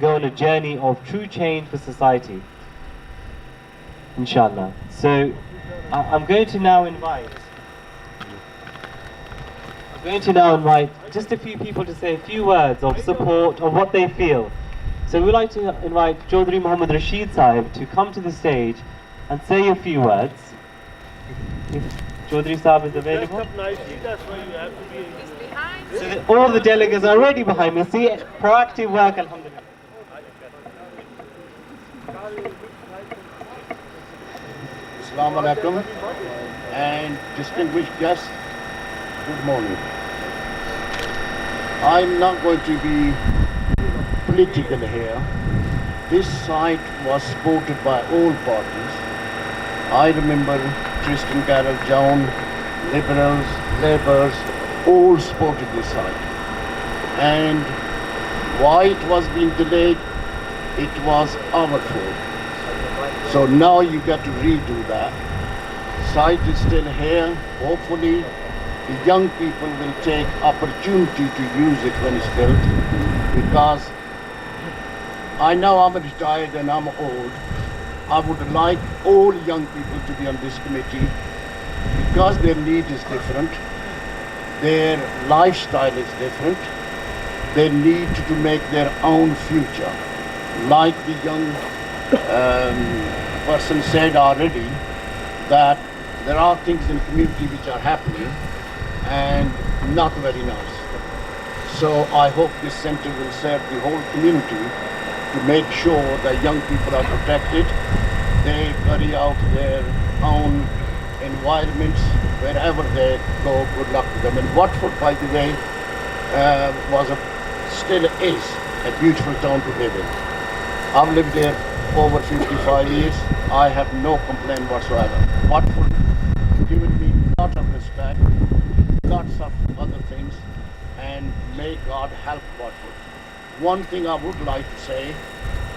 go on a journey of true change for society, inshallah. So I'm going to now invite just a few people to say a few words of support of what they feel. So we'd like to invite Chaudhary Rashid Sahib to come to the stage and say a few words. If Chaudhary Sahib is available. So all the delegates are already behind me. See, proactive work, Alhamdulillah. Assalamu alaikum and distinguished guests, good morning. I'm not going to be political here. This site was supported by all parties. I remember Tristan Carroll, John, Liberals, Labours, all supported this site. And why it was being delayed, it was our fault. So now you got to redo that. Site is still here. Hopefully the young people will take opportunity to use it when it's built, because I know I'm retired and I'm old. I would like all young people to be on this committee because their need is different, their lifestyle is different, they need to make their own future. Like the young person said already, that there are things in the community which are happening and not very nice. So I hope this centre will serve the whole community to make sure that young people are protected. They carry out their own environments wherever they go. Good luck to them. And Watford, by the way, still is a beautiful town to live in. I've lived there over 55 years. I have no complaint whatsoever. Watford has given me a lot of respect, lots of other things, and may God help Watford. One thing I would like to say,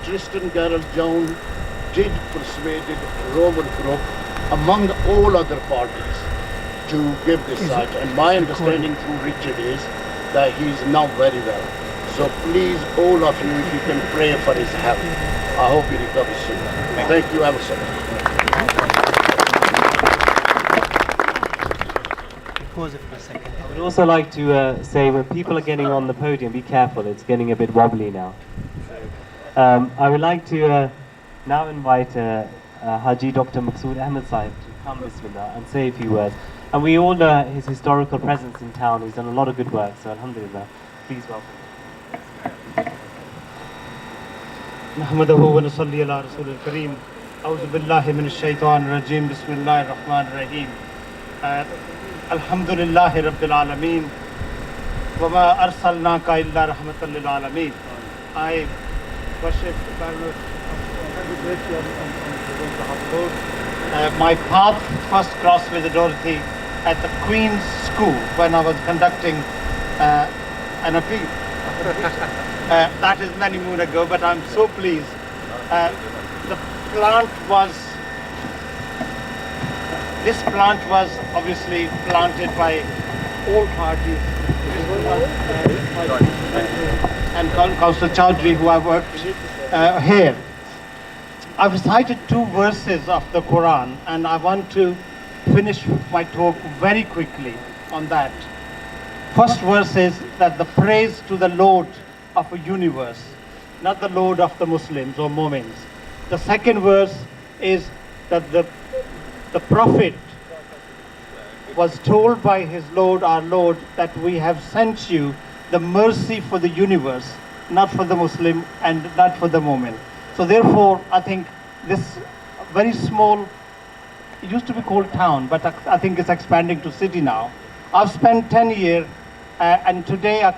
Tristan Garrett Jones did persuaded Rover Group among all other parties to give this site, and my understanding through Richard is that he's now very well. So please, all of you, if you can pray for his health. I hope he recovers soon. Thank you ever so much. Pause it for a second. I would also like to say, when people are getting on the podium, be careful, it's getting a bit wobbly now. I would like to now invite Haji Dr. Maqsood Ahmed Sahib to come, Bismillah, and say a few words. And we all know his historical presence in town. He's done a lot of good work, so Alhamdulillah. Please welcome. نحمده ونصلي على رسول الكريم أعوذ بالله من الشيطان الرجيم بسم الله الرحمن الرحيم الحمد لله رب العالمين وما أرسلناك إلا رحمة للعالمين. I worship my path first crossed with Dorothy at the Queen's School when I was conducting an appeal. That is many moon ago, but I'm so pleased. This plant was obviously planted by all parties, and Councillor Chaudhary, who I worked here. I've recited two verses of the Quran, and I want to finish my talk very quickly on that. First verse is that the praise to the Lord of a universe, not the Lord of the Muslims or Mu'mins. The second verse is that the Prophet was told by his Lord, our Lord, that we have sent you the mercy for the universe, not for the Muslim and not for the Mu'min. So therefore, I think this very small, it used to be called town, but I think it's expanding to city now. I've spent 10 years and today I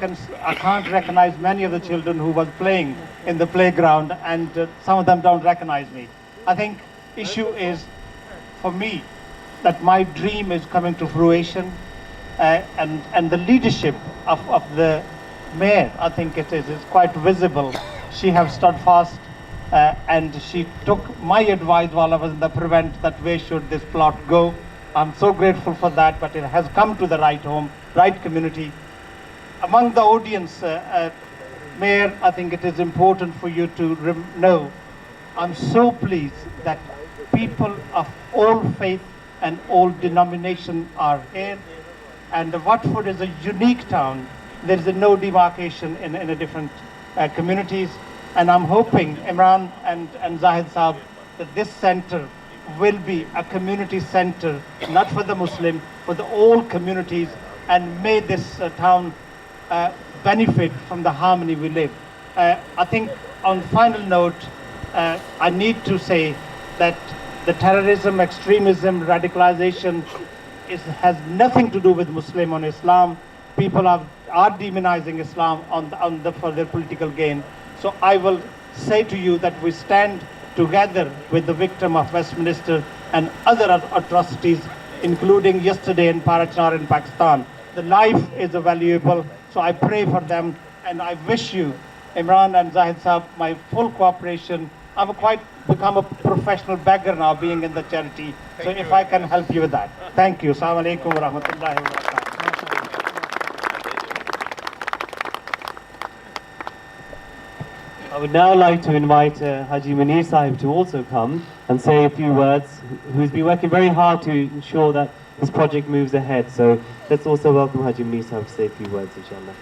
can't recognize many of the children who was playing in the playground, and some of them don't recognize me. I think issue is, for me, that my dream is coming to fruition, and the leadership of the mayor, I think it is quite visible. She has stood fast, and she took my advice while I was in the prevent, that where should this plot go. I'm so grateful for that, but it has come to the right home, right community. Among the audience, Mayor, I think it is important for you to know, I'm so pleased that people of all faith and all denomination are here. And Watford is a unique town. There is no demarcation in the different communities. And I'm hoping, Imran and Zahid Saab, that this center will be a community center, not for the Muslim, for the all communities, and may this town benefit from the harmony we live. I think on final note, I need to say that the terrorism, extremism, radicalization has nothing to do with Muslim or Islam. People are demonizing Islam for their political gain. So I will say to you that we stand together with the victim of Westminster and other atrocities, including yesterday in Parachinar in Pakistan. The life is valuable, so I pray for them, and I wish you, Imran and Zahid Saab, my full cooperation. I've quite become a professional beggar now, being in the charity, so if I can help you with that. Thank you. Assalamu alaikum wa rahmatullahi wa barakatuh. I would now like to invite Haji Munir Sahib to also come and say a few words, who's been working very hard to ensure that this project moves ahead. So let's also welcome Haji Munir Sahib to say a few words, inshallah.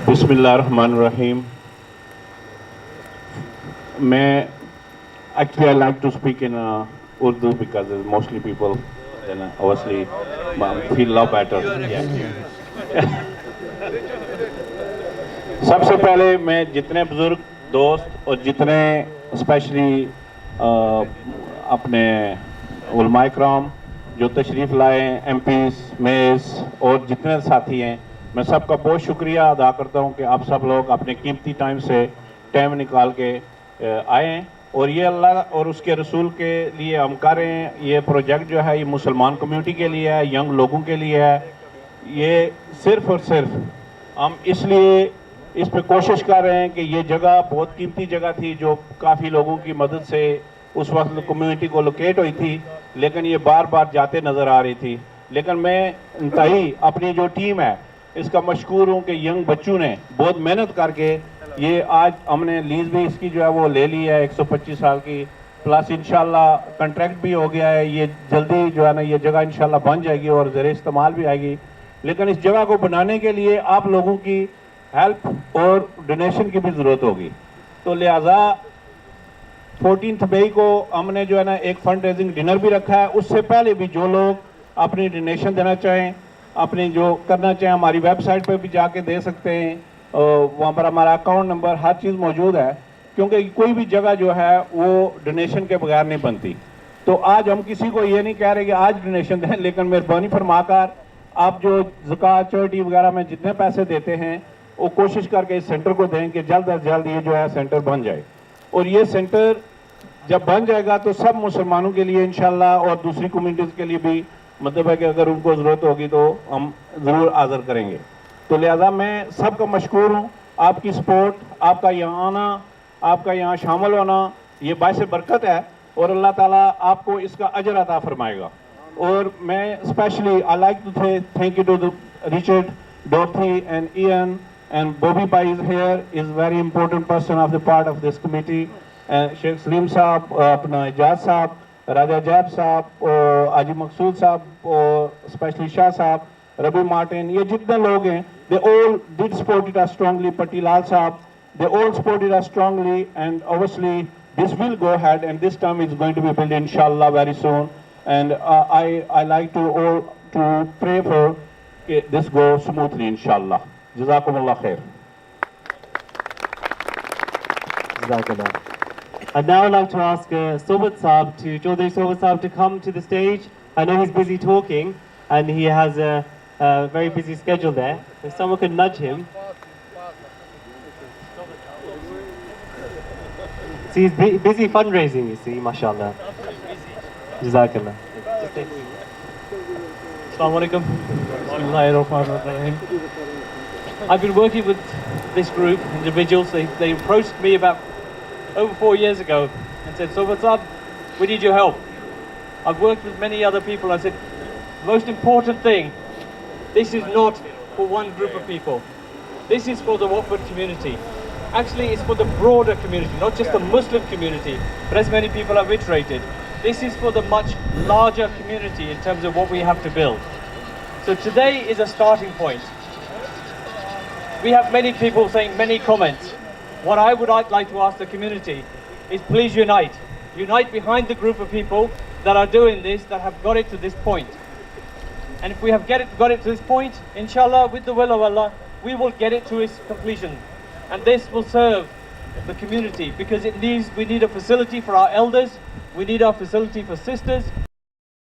Bismillahirrahmanirrahim. Actually, I like to speak in Urdu because there's mostly people, then obviously feel a lot better. सबसे पहले मैं जितने बुजुर्ग दोस्त और जितने specially अपने उलमाए कराम जो तशरीफ़ लाए, एमपीज़, मेयर्स और जितने साथी हैं, मैं सबका बहुत शुक्रिया अदा करता हूं कि आप सब लोग अपने कीमती टाइम से टाइम निकाल के आए हैं और ये अल्लाह और उसके रसूल के लिए हम कर रहे हैं। ये प्रोजेक्ट जो है ये मुसलमान कम्युनिटी के लिए है, यंग लोगों के लिए है। ये सिर्फ़ और सिर्फ हम इसलिए इस पे कोशिश कर रहे हैं कि ये जगह बहुत कीमती जगह थी जो काफ़ी लोगों की मदद से उस वक्त कम्युनिटी को लोकेट हुई थी, लेकिन ये बार बार जाते नज़र आ रही थी। लेकिन मैं इंतहाई अपनी जो टीम है इसका मशकूर हूँ कि यंग बच्चों ने बहुत मेहनत करके ये आज हमने लीज भी इसकी जो है वो ले ली है 125 साल की, प्लस इंशाल्लाह कॉन्ट्रैक्ट भी हो गया है। ये जल्दी जो है ना ये जगह इंशाल्लाह बन जाएगी और ज़र इस्तेमाल भी आएगी। लेकिन इस जगह को बनाने के लिए आप लोगों की हेल्प और डोनेशन की भी ज़रूरत होगी। तो लिहाजा 14 मई को हमने जो है ना एक फंड रेजिंग डिनर भी रखा है। उससे पहले भी जो लोग अपनी डोनेशन देना चाहें, अपनी जो करना चाहें, हमारी वेबसाइट पर भी जाके दे सकते हैं। वहाँ पर हमारा अकाउंट नंबर हर चीज़ मौजूद है, क्योंकि कोई भी जगह जो है वो डोनेशन के बगैर नहीं बनती। तो आज हम किसी को ये नहीं कह रहे कि आज डोनेशन दें, लेकिन मेहरबानी फरमाकर आप जो ज़कात चैरिटी वगैरह में जितने पैसे देते हैं वो कोशिश करके इस सेंटर को दें कि जल्द अज जल्द ये जो है सेंटर बन जाए। और ये सेंटर जब बन जाएगा तो सब मुसलमानों के लिए इंशाल्लाह और दूसरी कम्युनिटीज़ के लिए भी मतलब है कि अगर उनको ज़रूरत होगी तो हम ज़रूर हाज़िर करेंगे। तो लिहाजा मैं सबका मशकूर हूँ। आपकी सपोर्ट, आपका यहाँ आना, आपका यहाँ शामिल होना ये बाइस बरकत है और अल्लाह ताला आपको इसका अजर अता फरमाएगा। और मैं specially I like to thank you to Richard, Dorothy and Ian and Bobby Pai is here, is very important person of the part of this committee. Sheikh Salim Saab, अपना इजाज साहब, राजा जैब साहब, आजी मकसूद साहब, especially शाह साहब, रबी मार्टिन, ये जितने लोग हैं, they all did support us strongly. Patilal साहब, they all supported us strongly, and obviously this will go ahead, and this time it's going to be built inshallah very soon. And I like to all to pray for this go smoothly inshallah. Jazakumullah khair. Jazakallah. I'd now like to ask Sobat Saab, Chaudhary Sobat Saab, to come to the stage. I know he's busy talking and he has a very busy schedule there. If someone could nudge him. See, he's busy fundraising, you see, mashallah. Jazakallah. Assalamu alaikum. Bismillahirrahmanirrahim. I've been working with this group, individuals. They approached me about over 4 years ago and said, so what's up? We need your help. I've worked with many other people. I said, most important thing, this is not for one group of people. This is for the Watford community. Actually, it's for the broader community, not just the Muslim community, but as many people have iterated, this is for the much larger community in terms of what we have to build. So today is a starting point. We have many people saying many comments. What I would like to ask the community is please unite. Unite behind the group of people that are doing this, that have got it to this point. And if we have got it to this point, inshallah, with the will of Allah, we will get it to its completion. And this will serve the community because we need a facility for our elders, we need a facility for sisters,